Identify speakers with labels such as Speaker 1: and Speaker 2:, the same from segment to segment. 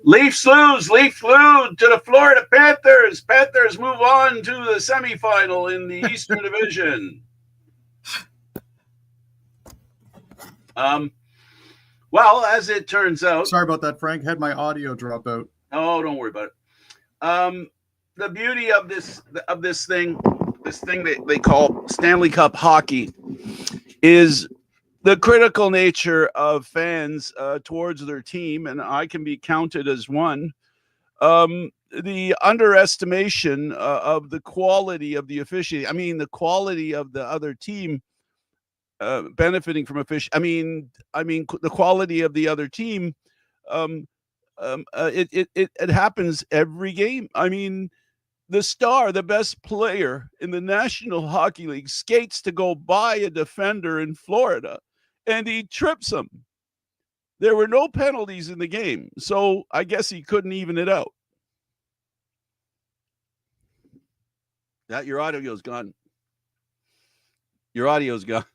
Speaker 1: Leafs lose. Leafs flew to the Florida Panthers. Panthers move on to the semifinal in the Eastern Division. Well, as it turns out.
Speaker 2: Sorry about that, Frank. Had my audio drop out.
Speaker 1: Oh, don't worry about it. The beauty of this thing that they call Stanley Cup hockey is the critical nature of fans towards their team, and I can be counted as one. The underestimation of the quality of the officiating. I mean, the quality of the other team benefiting from officiating. I mean, the quality of the other team. It happens every game. I mean, the best player in the National Hockey League, skates to go by a defender in Florida, and he trips him. There were no penalties in the game, so I guess he couldn't even it out. That your audio's gone. Your audio's gone.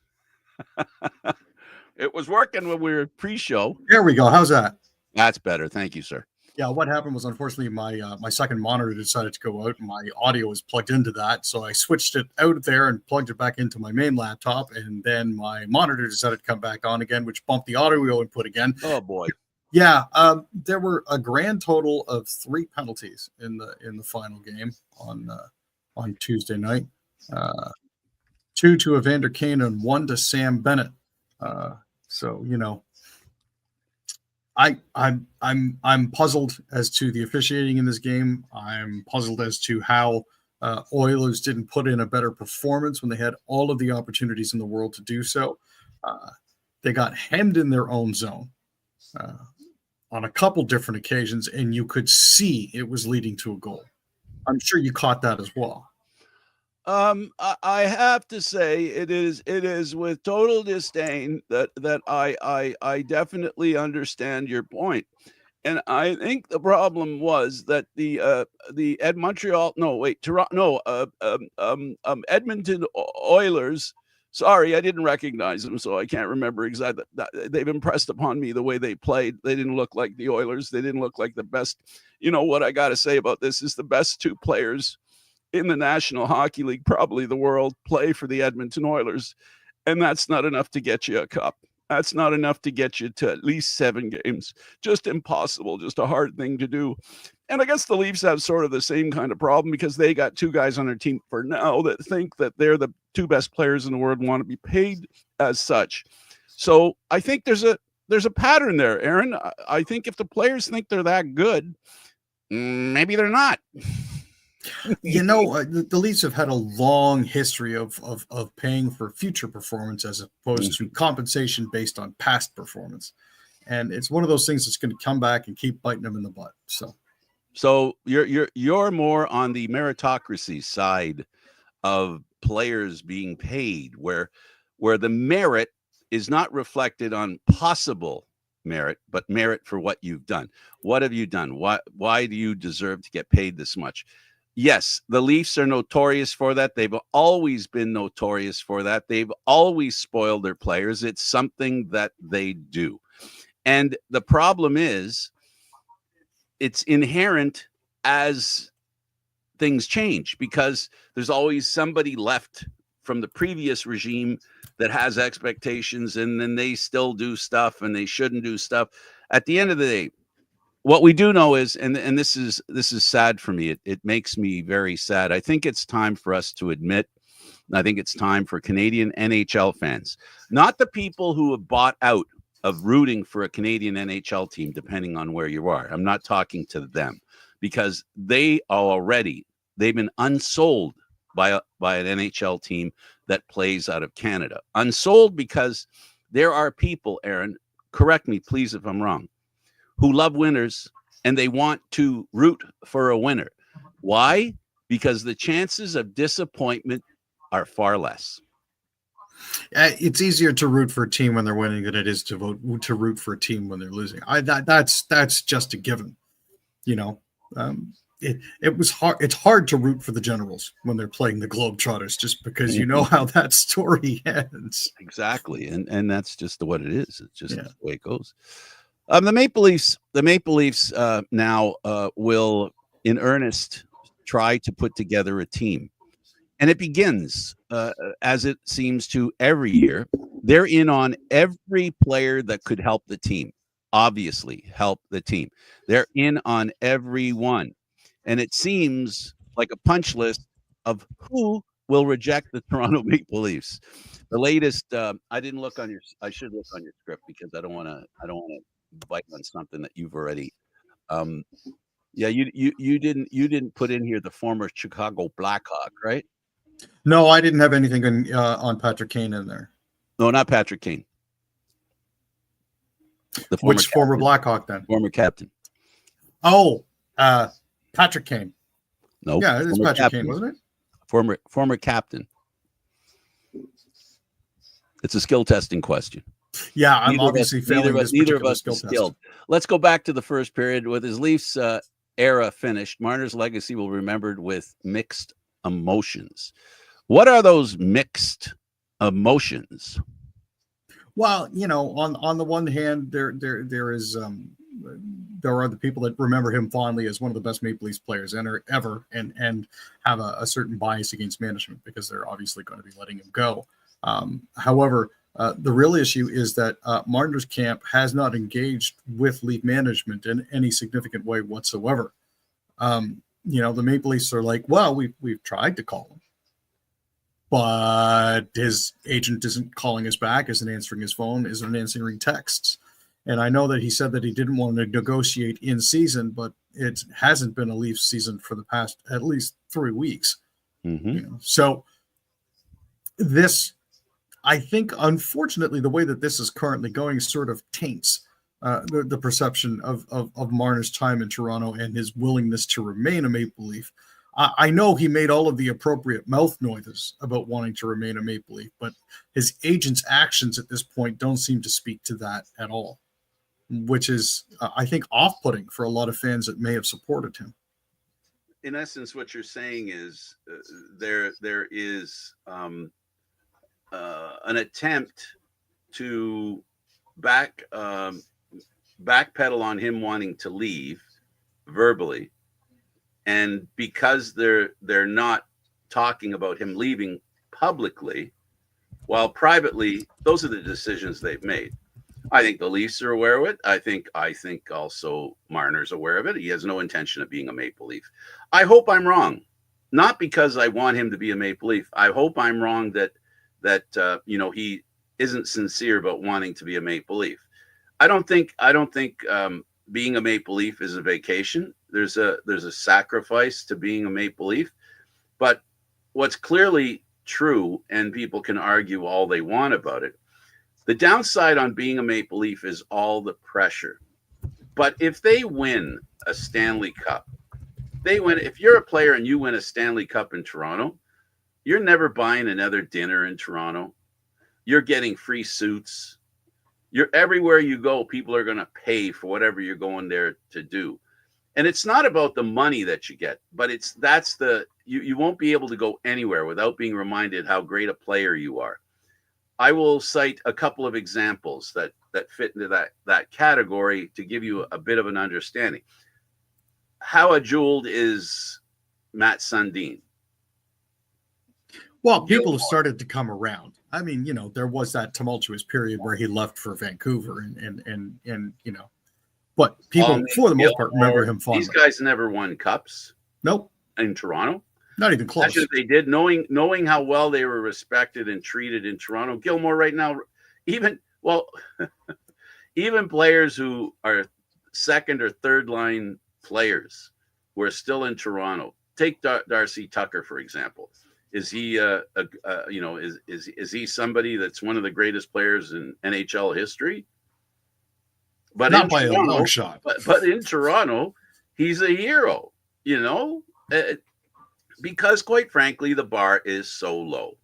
Speaker 1: It was working when we were pre-show.
Speaker 2: There we go. How's that?
Speaker 1: That's better. Thank you, sir.
Speaker 2: Yeah, what happened was, unfortunately, my second monitor decided to go out, and my audio was plugged into that. So I switched it out there and plugged it back into my main laptop, and then my monitor decided to come back on again, which bumped the audio input again.
Speaker 1: Oh boy.
Speaker 2: Yeah, there were a grand total of 3 penalties in the final game on Tuesday night. 2 to Evander Kane and 1 to Sam Bennett. So you know, I'm puzzled as to the officiating in this game. I'm puzzled as to how Oilers didn't put in a better performance when they had all of the opportunities in the world to do so. They got hemmed in their own zone on a couple different occasions, and you could see it was leading to a goal. I'm sure you caught that as well.
Speaker 1: I have to say it is with total disdain that I definitely understand your point. And I think the problem was that the Edmonton Oilers. Sorry, I didn't recognize them, so I can't remember exactly. They've impressed upon me the way they played. They didn't look like the Oilers. They didn't look like the best. You know what I got to say about this is the best 2 players in the National Hockey League, probably the world, play for the Edmonton Oilers. And that's not enough to get you a cup. That's not enough to get you to at least 7 games. Just impossible, just a hard thing to do. And I guess the Leafs have sort of the same kind of problem because they got 2 guys on their team for now that think that they're the 2 best players in the world and want to be paid as such. So I think there's a pattern there, Aaron. I think if the players think they're that good, maybe they're not.
Speaker 2: You know, the Leafs have had a long history of paying for future performance as opposed to compensation based on past performance. And it's one of those things that's going to come back and keep biting them in the butt. So
Speaker 1: you're more on the meritocracy side of players being paid, where the merit is not reflected on possible merit, but merit for what you've done. What have you done? Why do you deserve to get paid this much? Yes, the Leafs are notorious for that. They've always been notorious for that. They've always spoiled their players. It's something that they do. And the problem is it's inherent as things change because there's always somebody left from the previous regime that has expectations, and then they still do stuff and they shouldn't do stuff. At the end of the day, what we do know is, and this is sad for me. It makes me very sad. I think it's time for us to admit, I think it's time for Canadian NHL fans, not the people who have bought out of rooting for a Canadian NHL team, depending on where you are. I'm not talking to them because they've been unsold by an NHL team that plays out of Canada. Unsold because there are people, Aaron, correct me, please, if I'm wrong, who love winners and they want to root for a winner. Why? Because the chances of disappointment are far less.
Speaker 2: It's easier to root for a team when they're winning than it is to root for a team when they're losing. That's just a given. You know, it was hard. It's hard to root for the Generals when they're playing the Globetrotters, just because you know how that story ends.
Speaker 1: Exactly, and that's just what it is. It's just the way it goes. The Maple Leafs now will, in earnest, try to put together a team, and it begins as it seems to every year. They're in on every player that could help the team. Obviously, help the team. They're in on everyone, and it seems like a punch list of who will reject the Toronto Maple Leafs. The latest. I didn't look on your. I should look on your script because I don't want to. I don't want to bite on something that you've already. Um, yeah, you didn't put in here the former Chicago Blackhawk, right?
Speaker 2: No, I didn't have anything on Patrick Kane in there.
Speaker 1: No, not Patrick Kane.
Speaker 2: The former Blackhawk then?
Speaker 1: Former captain.
Speaker 2: Oh, Patrick Kane.
Speaker 1: No,
Speaker 2: yeah, it is Patrick Kane, wasn't it?
Speaker 1: Former captain. It's a skill testing question.
Speaker 2: Yeah, I'm obviously failing this particular skill test.
Speaker 1: Let's go back to the first period. With his Leafs era finished, Marner's legacy will be remembered with mixed emotions. What are those mixed emotions?
Speaker 2: Well, on the one hand, there are the people that remember him fondly as one of the best Maple Leafs players ever, and have a certain bias against management because they're obviously going to be letting him go. However, the real issue is that Marner's camp has not engaged with Leaf management in any significant way whatsoever. The Maple Leafs are like, well, we've tried to call him, but his agent isn't calling us back, isn't answering his phone, isn't answering texts. And I know that he said that he didn't want to negotiate in season, but it hasn't been a Leafs season for the past at least 3 weeks.
Speaker 1: Mm-hmm.
Speaker 2: So this, I think, unfortunately, the way that this is currently going sort of taints the perception of Marner's time in Toronto and his willingness to remain a Maple Leaf. I know he made all of the appropriate mouth noises about wanting to remain a Maple Leaf, but his agent's actions at this point don't seem to speak to that at all, which is, I think, off-putting for a lot of fans that may have supported him.
Speaker 1: In essence, what you're saying is there is an attempt to backpedal on him wanting to leave verbally, and because they're not talking about him leaving publicly, while privately, those are the decisions they've made. I think the Leafs are aware of it. I think also Marner's aware of it. He has no intention of being a Maple Leaf. I hope I'm wrong, not because I want him to be a Maple Leaf. I hope I'm wrong that he isn't sincere about wanting to be a Maple Leaf. I don't think being a Maple Leaf is a vacation. There's a sacrifice to being a Maple Leaf, but what's clearly true, and people can argue all they want about it, the downside on being a Maple Leaf is all the pressure. But if they win a Stanley Cup, if you're a player and you win a Stanley Cup in Toronto, you're never buying another dinner in Toronto. You're getting free suits. You're everywhere you go, people are going to pay for whatever you're going there to do. And it's not about the money that you get, but you won't be able to go anywhere without being reminded how great a player you are. I will cite a couple of examples that fit into that category to give you a bit of an understanding. How jeweled is Matt Sundin?
Speaker 2: Well, people have started to come around. I mean, there was that tumultuous period where he left for Vancouver and but people, for the most part, remember him fondly.
Speaker 1: These guys never won cups.
Speaker 2: Nope.
Speaker 1: In Toronto.
Speaker 2: Not even close.
Speaker 1: Imagine if they did, knowing how well they were respected and treated in Toronto. Gilmore right now, even players who are second or third line players who are still in Toronto. Take Darcy Tucker, for example. Is he is he somebody that's one of the greatest players in NHL history? But
Speaker 2: not by a long shot.
Speaker 1: But in Toronto, he's a hero, because quite frankly, the bar is so low.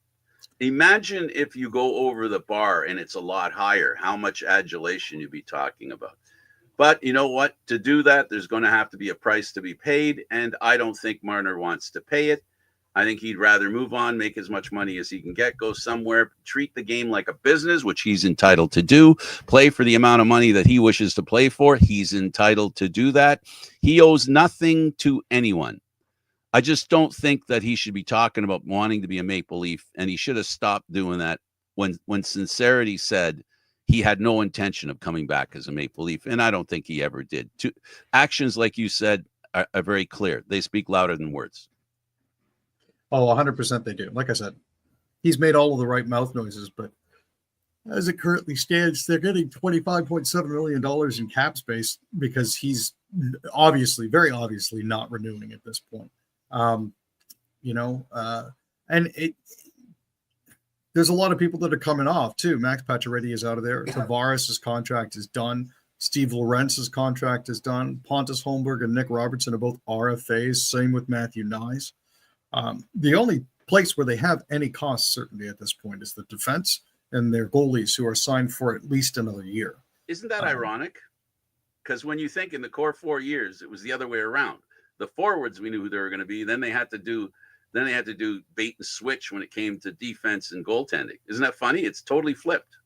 Speaker 1: Imagine if you go over the bar and it's a lot higher, how much adulation you'd be talking about. But you know what? To do that, there's going to have to be a price to be paid. And I don't think Marner wants to pay it. I think he'd rather move on, make as much money as he can get, go somewhere, treat the game like a business, which he's entitled to do, play for the amount of money that he wishes to play for. He's entitled to do that. He owes nothing to anyone. I just don't think that he should be talking about wanting to be a Maple Leaf, and he should have stopped doing that when sincerity said he had no intention of coming back as a Maple Leaf, and I don't think he ever did. Actions, like you said, are very clear. They speak louder than words.
Speaker 2: Oh, 100% they do. Like I said, he's made all of the right mouth noises, but as it currently stands, they're getting $25.7 million in cap space because he's obviously, very obviously, not renewing at this point. And there's a lot of people that are coming off too. Max Pacioretty is out of there. Tavares' contract is done. Steve Lorentz's contract is done. Pontus Holmberg and Nick Robertson are both RFAs. Same with Matthew Nyes. The only place where they have any cost certainty at this point is the defense and their goalies, who are signed for at least another year.
Speaker 1: Isn't that ironic? Because when you think in the core 4 years, it was the other way around. The forwards, we knew who they were going to be. Then they had to do bait and switch when it came to defense and goaltending. Isn't that funny? It's totally flipped.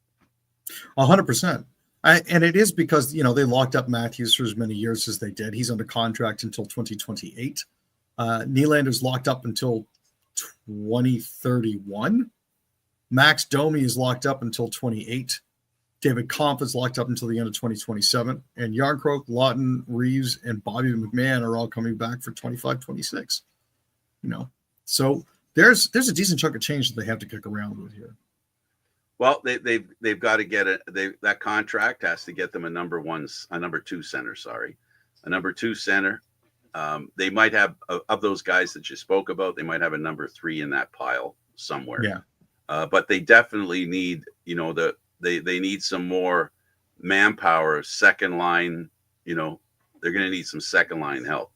Speaker 2: 100%. And it is because, they locked up Matthews for as many years as they did. He's under contract until 2028. Nylander's locked up until 2031. Max Domi is locked up until 28. David Kampf is locked up until the end of 2027. And Yarncroke, Lawton, Reeves, and Bobby McMahon are all coming back for 25-26. So there's a decent chunk of change that they have to kick around with here.
Speaker 1: Well, they've got to get that contract has to get them a number two center. A number two center. They might have, of those guys that you spoke about, they might have a number 3 in that pile somewhere.
Speaker 2: Yeah.
Speaker 1: But they definitely need, they need some more manpower, second line. They're going to need some second line help.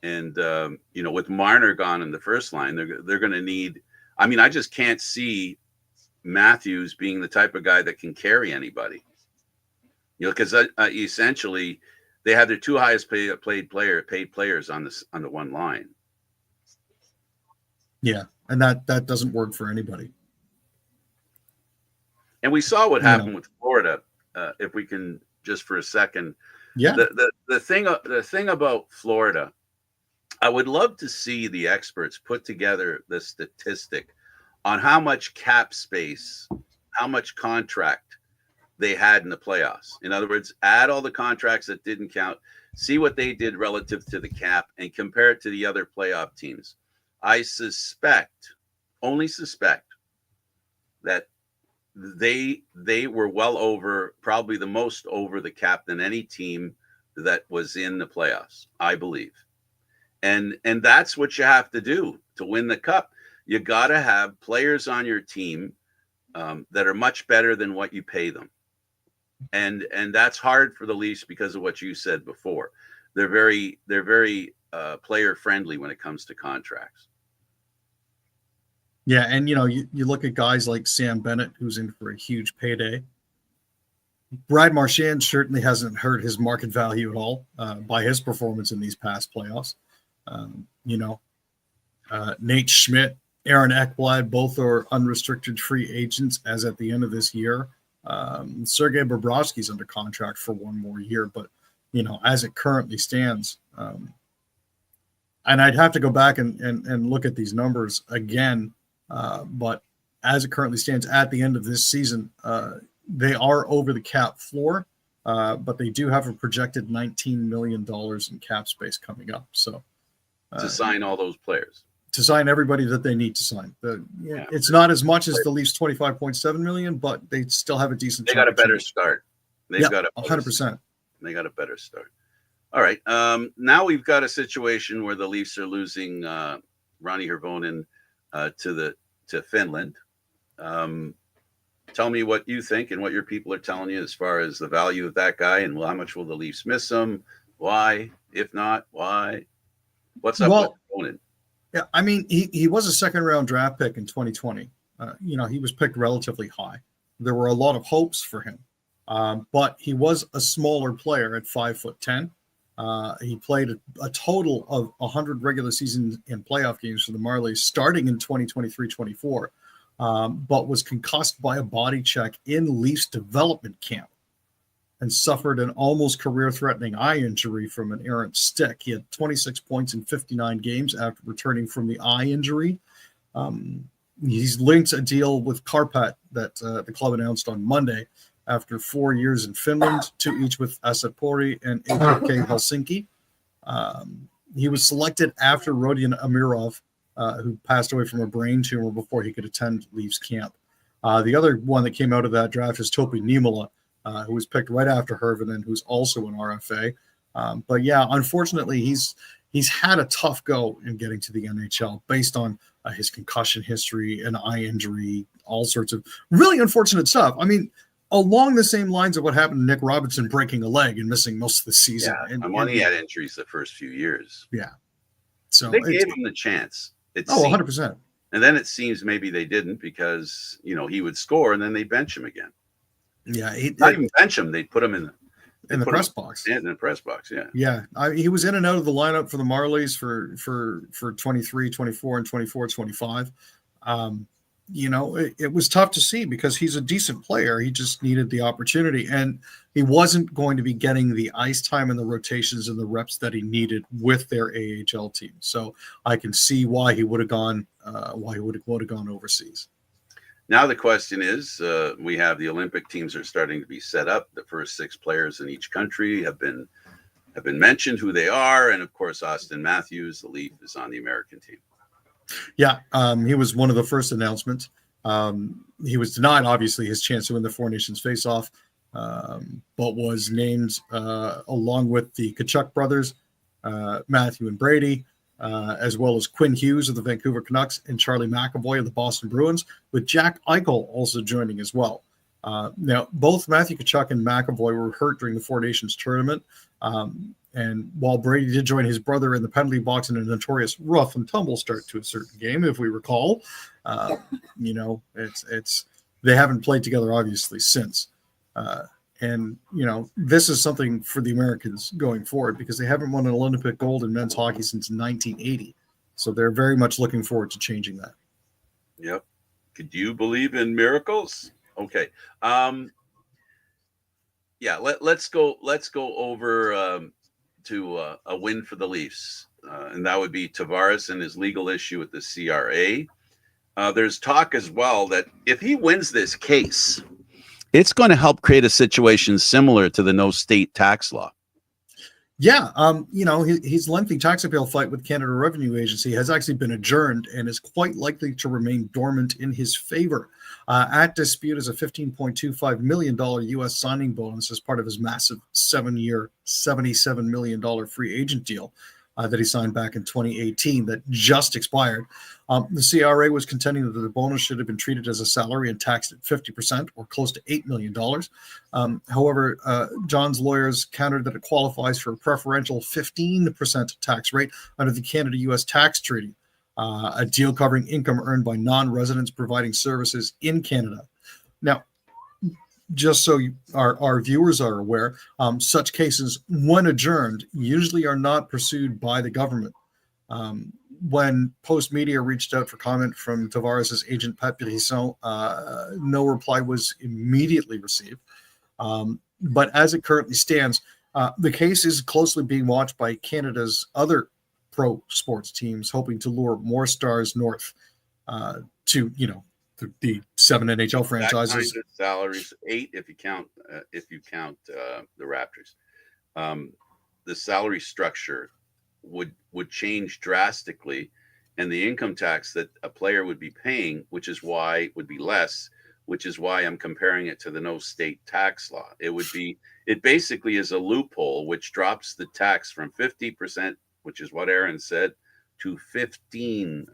Speaker 1: And, with Marner gone in the first line, they're going to need, I just can't see Matthews being the type of guy that can carry anybody, because essentially they have their 2 highest paid players on the one line.
Speaker 2: Yeah. And that doesn't work for anybody.
Speaker 1: And we saw what happened with Florida. If we can just for a second, the thing about Florida, I would love to see the experts put together the statistic on how much cap space, how much contract they had in the playoffs. In other words, add all the contracts that didn't count, see what they did relative to the cap, and compare it to the other playoff teams. I only suspect that they were well over, probably the most over the cap than any team that was in the playoffs, I believe. And that's what you have to do to win the cup. You got to have players on your team that are much better than what you pay them. And that's hard for the Leafs because of what you said before. They're very player friendly when it comes to contracts.
Speaker 2: Yeah, and you look at guys like Sam Bennett, who's in for a huge payday. Brad Marchand certainly hasn't hurt his market value at all by his performance in these past playoffs. Nate Schmidt, Aaron Ekblad, both are unrestricted free agents as at the end of this year. Sergei Bobrovsky's under contract for 1 more year, but as it currently stands, and I'd have to go back and look at these numbers again. But as it currently stands at the end of this season, they are over the cap floor, but they do have a projected $19 million in cap space coming up. So
Speaker 1: to sign all those players,
Speaker 2: to sign everybody that they need to sign. It's not as much as the Leafs $25.7 million, but they still have a decent.
Speaker 1: They got a better start. They've got
Speaker 2: 100%.
Speaker 1: They got a better start. All right. Now we've got a situation where the Leafs are losing Ronnie Hirvonen to Finland. Tell me what you think and what your people are telling you as far as the value of that guy and how much will the Leafs miss him? Why? If not, why? What's up with Hirvonen?
Speaker 2: Yeah, he was a 2nd round draft pick in 2020. He was picked relatively high. There were a lot of hopes for him, but he was a smaller player at 5'10". He played a total of 100 regular season and playoff games for the Marlies starting in 2023-24, but was concussed by a body check in Leafs development camp and suffered an almost career-threatening eye injury from an errant stick. He had 26 points in 59 games after returning from the eye injury. He's linked a deal with Karpat that the club announced on Monday after 4 years in Finland, 2 each with Asatpori and APK Helsinki. He was selected after Rodion Amirov, who passed away from a brain tumor before he could attend Leafs camp. The other one that came out of that draft is Topi Niemela, who was picked right after Hervinen, who's also an RFA. But yeah, unfortunately, he's had a tough go in getting to the NHL based on his concussion history, an eye injury, all sorts of really unfortunate stuff. I mean, along the same lines of what happened to Nick Robinson breaking a leg and missing most of the season.
Speaker 1: Yeah, and he had injuries the first few years.
Speaker 2: Yeah. So
Speaker 1: they gave him the chance.
Speaker 2: 100%.
Speaker 1: And then it seems maybe they didn't because, he would score and then they bench him again.
Speaker 2: Yeah.
Speaker 1: Not even bench him. They'd put him in
Speaker 2: the press box.
Speaker 1: In the press box, yeah.
Speaker 2: Yeah. He was in and out of the lineup for the Marlies for 23, 24, and 24, 25. It was tough to see because he's a decent player. He just needed the opportunity, and he wasn't going to be getting the ice time and the rotations and the reps that he needed with their AHL team. So I can see why he would have gone overseas.
Speaker 1: Now the question is, we have the Olympic teams are starting to be set up. The first 6 players in each country have been mentioned who they are, and of course Austin Matthews, the Leaf, is on the American team.
Speaker 2: Yeah, he was one of the first announcements. He was denied, obviously, his chance to win the Four Nations face-off, but was named along with the Tkachuk brothers, Matthew and Brady, as well as Quinn Hughes of the Vancouver Canucks and Charlie McAvoy of the Boston Bruins, with Jack Eichel also joining as well. Now, both Matthew Tkachuk and McAvoy were hurt during the Four Nations tournament. And while Brady did join his brother in the penalty box in a notorious rough and tumble start to a certain game, if we recall, they haven't played together obviously since. This is something for the Americans going forward because they haven't won an Olympic gold in men's hockey since 1980. So they're very much looking forward to changing that.
Speaker 1: Yep. Could you believe in miracles? Okay. Let's go over to a win for the Leafs, and that would be Tavares and his legal issue with the CRA. There's talk as well that if he wins this case, it's going to help create a situation similar to the no state tax law.
Speaker 2: Yeah, his lengthy tax appeal fight with Canada Revenue Agency has actually been adjourned and is quite likely to remain dormant in his favor. At dispute is a $15.25 million U.S. signing bonus as part of his massive 7-year, $77 million free agent deal that he signed back in 2018 that just expired. The CRA was contending that the bonus should have been treated as a salary and taxed at 50% or close to $8 million. However, John's lawyers countered that it qualifies for a preferential 15% tax rate under the Canada-U.S. tax treaty, a deal covering income earned by non-residents providing services in Canada. Now, just so our viewers are aware, such cases, when adjourned, usually are not pursued by the government. When Post Media reached out for comment from Tavares' agent, Pat Brisson, no reply was immediately received. But as it currently stands, the case is closely being watched by Canada's other pro sports teams, hoping to lure more stars north to, the 7 NHL franchises.
Speaker 1: That kind of salaries, 8 if you count the Raptors. The salary structure would change drastically, and the income tax that a player would be paying, which is why would be less, which is why I'm comparing it to the no state tax law. It basically is a loophole which drops the tax from 50%, which is what Aaron said, to 15%.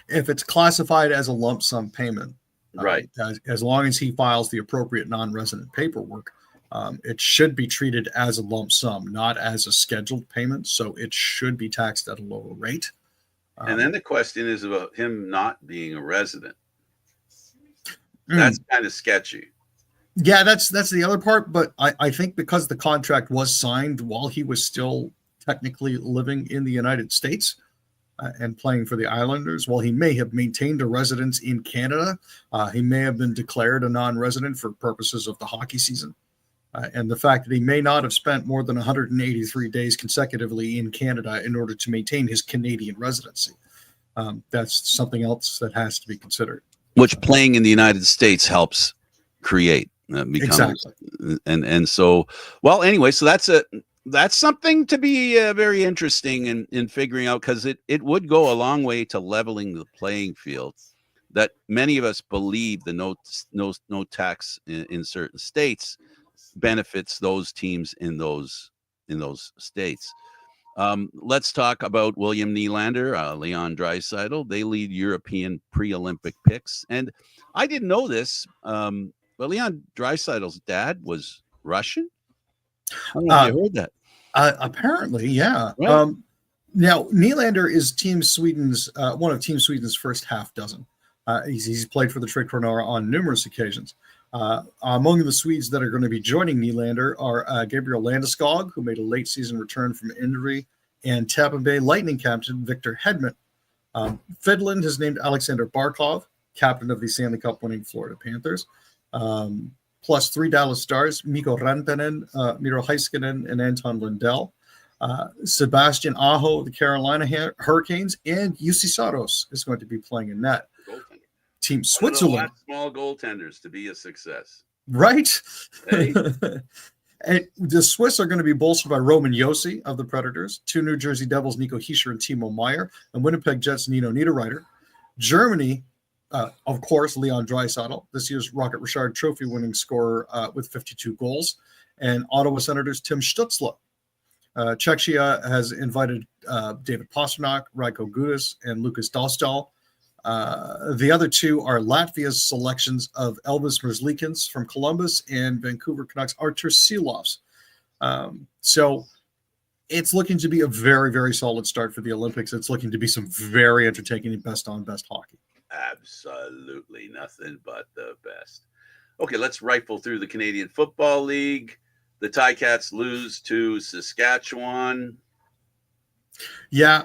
Speaker 2: If it's classified as a lump sum payment,
Speaker 1: right?
Speaker 2: As long as he files the appropriate non-resident paperwork, it should be treated as a lump sum, not as a scheduled payment. So it should be taxed at a lower rate.
Speaker 1: And then the question is about him not being a resident. That's kind of sketchy.
Speaker 2: Yeah, that's the other part. But I think because the contract was signed while he was still technically living in the United States and playing for the Islanders, while he may have maintained a residence in Canada, he may have been declared a non-resident for purposes of the hockey season. And the fact that he may not have spent more than 183 days consecutively in Canada in order to maintain his Canadian residency. That's something else that has to be considered.
Speaker 1: Which playing in the United States helps create.
Speaker 2: Exactly.
Speaker 1: And so, well, anyway, so that's something to be very interesting in figuring out, because it would go a long way to leveling the playing field. That many of us believe the no tax in certain states benefits those teams in those states. Let's talk about William Nylander, Leon Draisaitl. They lead European pre-Olympic picks, and I didn't know this, but Leon Draisaitl's dad was Russian. I don't know if you heard that.
Speaker 2: Apparently, yeah.
Speaker 1: Right.
Speaker 2: Now, Nylander is Team Sweden's one of Team Sweden's first half dozen. He's played for the Tricolor on numerous occasions. Among the Swedes that are going to be joining Nylander are Gabriel Landeskog, who made a late season return from injury, and Tampa Bay Lightning captain Victor Hedman. Finland has named Alexander Barkov captain of the Stanley Cup winning Florida Panthers. Plus 3 Dallas Stars, Mikko Rantanen, Miro Heiskanen, and Anton Lundell. Sebastian Aho of the Carolina Hurricanes, and Jussi Saros is going to be playing in net. Team Switzerland.
Speaker 1: Small goaltenders to be a success.
Speaker 2: Right?
Speaker 1: Hey.
Speaker 2: And the Swiss are going to be bolstered by Roman Josi of the Predators, 2 New Jersey Devils, Nico Hischier and Timo Meier, and Winnipeg Jets, Nino Niederreiter. Germany, of course, Leon Draisaitl, this year's Rocket Richard Trophy winning scorer with 52 goals, and Ottawa Senators Tim Stutzla. Czechia has invited David Pastrnak, Radko Gudas, and Lucas Dostal. The other 2 are Latvia's selections of Elvis Merzlikins from Columbus and Vancouver Canucks Artur Silovs. So it's looking to be a very, very solid start for the Olympics. It's looking to be some very entertaining best on best hockey.
Speaker 1: Absolutely nothing but the best. Okay, let's rifle through the Canadian Football League. The Ticats lose to Saskatchewan.
Speaker 2: Yeah,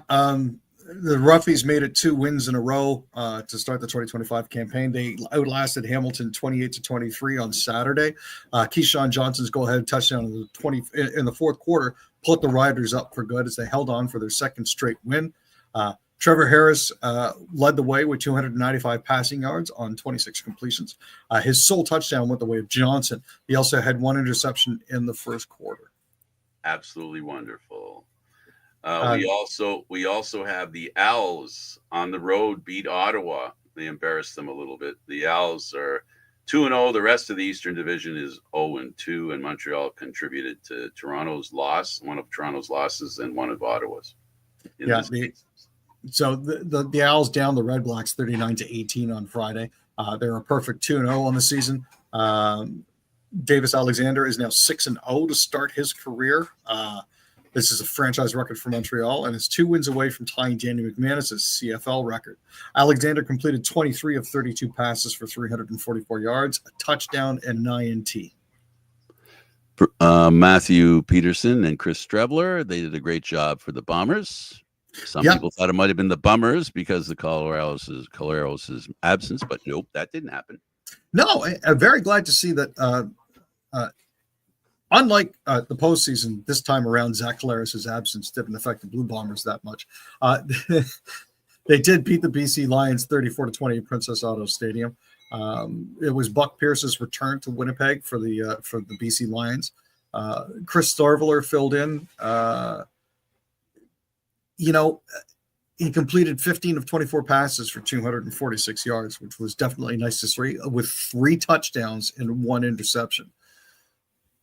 Speaker 2: the Roughies made it 2 wins in a row to start the 2025 campaign. They outlasted Hamilton 28-23 on Saturday. Keyshawn Johnson's go-ahead touchdown in the fourth quarter put the Riders up for good as they held on for their second straight win. Trevor Harris led the way with 295 passing yards on 26 completions. His sole touchdown went the way of Johnson. He also had 1 interception in the first quarter.
Speaker 1: Absolutely wonderful. We also have the Owls on the road beat Ottawa. They embarrassed them a little bit. The Owls are 2-0. The rest of the Eastern Division is 0-2, and Montreal contributed to Toronto's loss, one of Toronto's losses, and one of Ottawa's.
Speaker 2: So the Owls down the Red Blacks 39-18 on Friday. They're a perfect 2-0 on the season. Davis Alexander is now 6-0 to start his career. This is a franchise record for Montreal, and is 2 wins away from tying Danny McManus's CFL record. Alexander completed 23 of 32 passes for 344 yards, a touchdown, and 9 INT.
Speaker 1: Matthew Peterson and Chris Strebler, they did a great job for the Bombers. Some people thought it might have been the Bummers because of Caleros' absence, but nope, that didn't happen.
Speaker 2: No, I'm very glad to see that. Unlike the postseason, this time around, Zach Caleros' absence didn't affect the Blue Bombers that much. They did beat the BC Lions 34-20 at Princess Auto Stadium. It was Buck Pierce's return to Winnipeg for the BC Lions. Chris Starveler filled in. He completed 15 of 24 passes for 246 yards, which was definitely nice to see, with 3 touchdowns and 1 interception.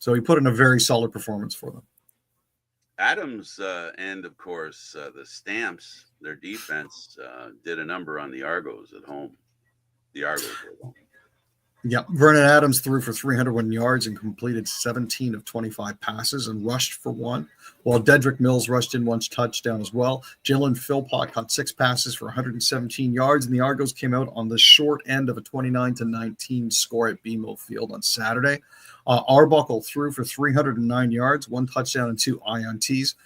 Speaker 2: So he put in a very solid performance for them.
Speaker 1: Adams and, of course, the Stamps, their defense, did a number on the Argos at home. The Argos were at home.
Speaker 2: Yep. Vernon Adams threw for 301 yards and completed 17 of 25 passes and rushed for one, while Dedrick Mills rushed in one touchdown as well. Jalen Philpott caught 6 passes for 117 yards, and the Argos came out on the short end of a 29-19 score at BMO Field on Saturday. Arbuckle threw for 309 yards, 1 touchdown and 2 INTs,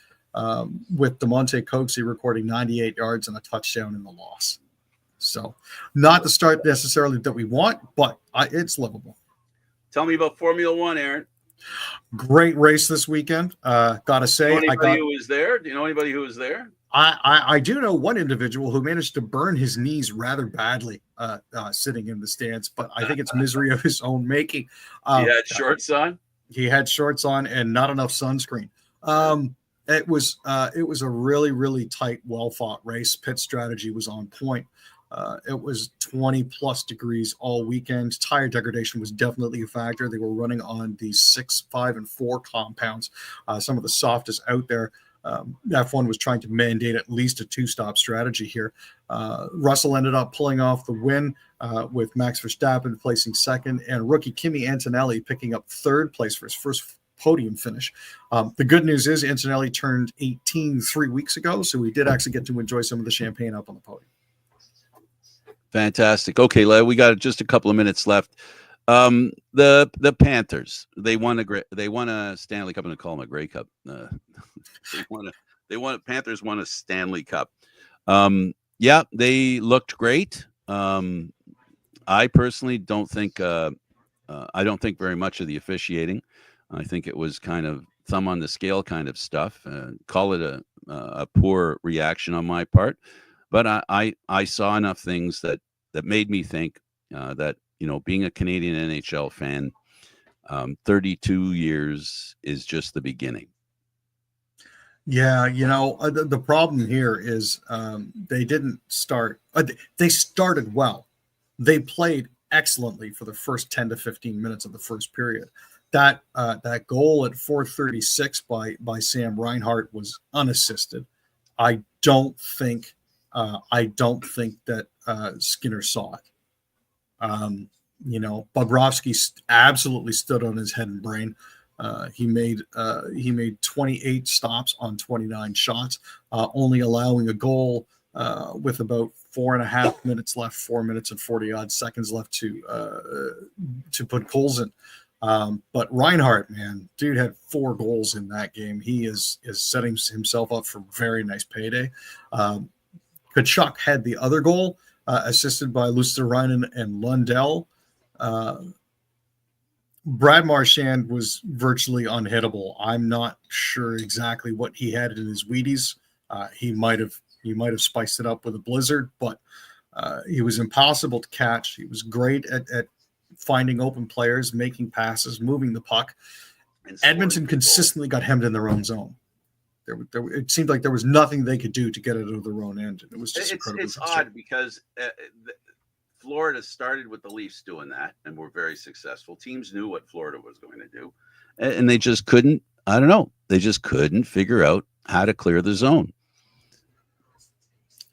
Speaker 2: with DeMonte Coxey recording 98 yards and a touchdown in the loss. So not the start necessarily that we want, but it's livable.
Speaker 1: Tell me about Formula One, Aaron.
Speaker 2: Great race this weekend. Gotta say,
Speaker 1: who was there? Do you know anybody who was there?
Speaker 2: I do know one individual who managed to burn his knees rather badly sitting in the stands, but I think it's misery of his own making.
Speaker 1: He had shorts on?
Speaker 2: He had shorts on and not enough sunscreen. It was a really, really tight, well-fought race. Pit strategy was on point. It was 20 plus degrees all weekend. Tire degradation was definitely a factor. They were running on the 6, 5, and 4 compounds, some of the softest out there. F1 was trying to mandate at least a 2-stop strategy here. Russell ended up pulling off the win with Max Verstappen placing second, and rookie Kimi Antonelli picking up third place for his first podium finish. The good news is Antonelli turned 18 3 weeks ago, so we did actually get to enjoy some of the champagne up on the podium.
Speaker 1: Fantastic. Okay, we got just a couple of minutes left. The Panthers, they won a Stanley Cup. I'm going to call them a Grey Cup. Panthers won a Stanley Cup. Yeah, they looked great. I personally don't think I don't think very much of the officiating. I think it was kind of thumb on the scale kind of stuff. Call it a poor reaction on my part. But I saw enough things that made me think that, being a Canadian NHL fan, 32 years is just the beginning.
Speaker 2: Yeah, the problem here is they didn't start. They started well. They played excellently for the first 10 to 15 minutes of the first period. That goal at 4:36 by Sam Reinhart was unassisted. I don't think that Skinner saw it. Bobrovsky absolutely stood on his head and brain. He made 28 stops on 29 shots, only allowing a goal with about 4.5 minutes left, 4 minutes and 40 odd seconds left to put goals in. But Reinhart, man, dude had 4 goals in that game. He is setting himself up for a very nice payday. Kachuk had the other goal, assisted by Luosterainen and Lundell. Brad Marchand was virtually unhittable. I'm not sure exactly what he had in his Wheaties. He might have spiced it up with a blizzard, but he was impossible to catch. He was great at finding open players, making passes, moving the puck. Edmonton consistently got hemmed in their own zone. It seemed like there was nothing they could do to get it out of their own end. It was just incredibly
Speaker 1: it's odd because Florida started with the Leafs doing that and were very successful. Teams knew what Florida was going to do, and they just couldn't. I don't know. They just couldn't figure out how to clear the zone.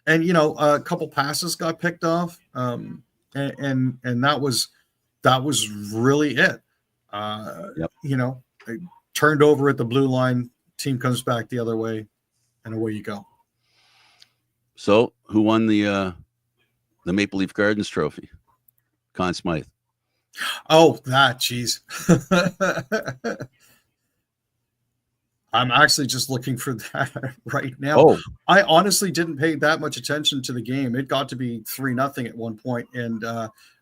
Speaker 2: And a couple passes got picked off, and that was really it.
Speaker 1: Yep.
Speaker 2: They turned over at the blue line. Team comes back the other way, and away you go.
Speaker 1: So, who won the Maple Leaf Gardens trophy? Conn Smythe.
Speaker 2: Oh, geez. I'm actually just looking for that right now.
Speaker 1: Oh.
Speaker 2: I honestly didn't pay that much attention to the game. It got to be 3-0 at one point, and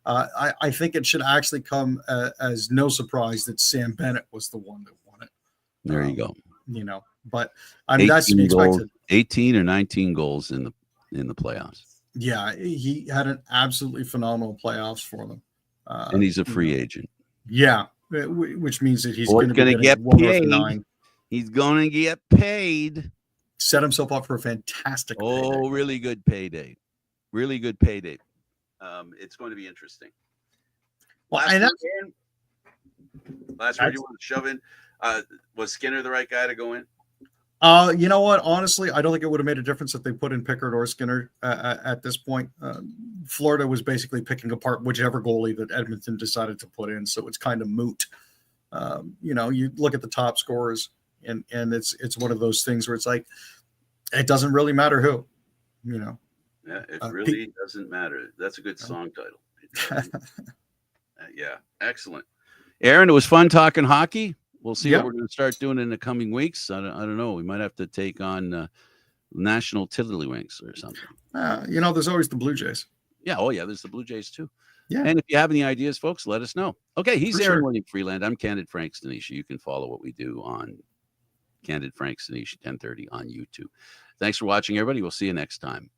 Speaker 2: I think it should actually come as no surprise that Sam Bennett was the one that won it.
Speaker 1: There you go.
Speaker 2: But I mean that's to be expected.
Speaker 1: 18 or 19 goals in the playoffs.
Speaker 2: Yeah, he had an absolutely phenomenal playoffs for them.
Speaker 1: And he's a free agent.
Speaker 2: Yeah, which means that he's
Speaker 1: going to get paid. He's going to get paid.
Speaker 2: Set himself up for a fantastic payday.
Speaker 1: Really good payday. Really good payday. It's going to be interesting.
Speaker 2: Well,
Speaker 1: last word you want to shove in? Was Skinner the right guy to go in?
Speaker 2: You know what? Honestly, I don't think it would have made a difference if they put in Pickard or Skinner at this point. Florida was basically picking apart whichever goalie that Edmonton decided to put in, so it's kind of moot. You look at the top scorers, and it's one of those things where it's like it doesn't really matter who.
Speaker 1: Yeah, it really doesn't matter. That's a good song title. Yeah, excellent. Aaron, it was fun talking hockey. We'll see what we're going to start doing in the coming weeks. I don't know. We might have to take on National Tiddlywinks or something.
Speaker 2: There's always the Blue Jays.
Speaker 1: Yeah. Oh, yeah. There's the Blue Jays, too.
Speaker 2: Yeah.
Speaker 1: And if you have any ideas, folks, let us know. Okay. He's Aaron William Freeland. I'm Candid Frank Stanisha. You can follow what we do on Candid Frank Stanisha 1030 on YouTube. Thanks for watching, everybody. We'll see you next time.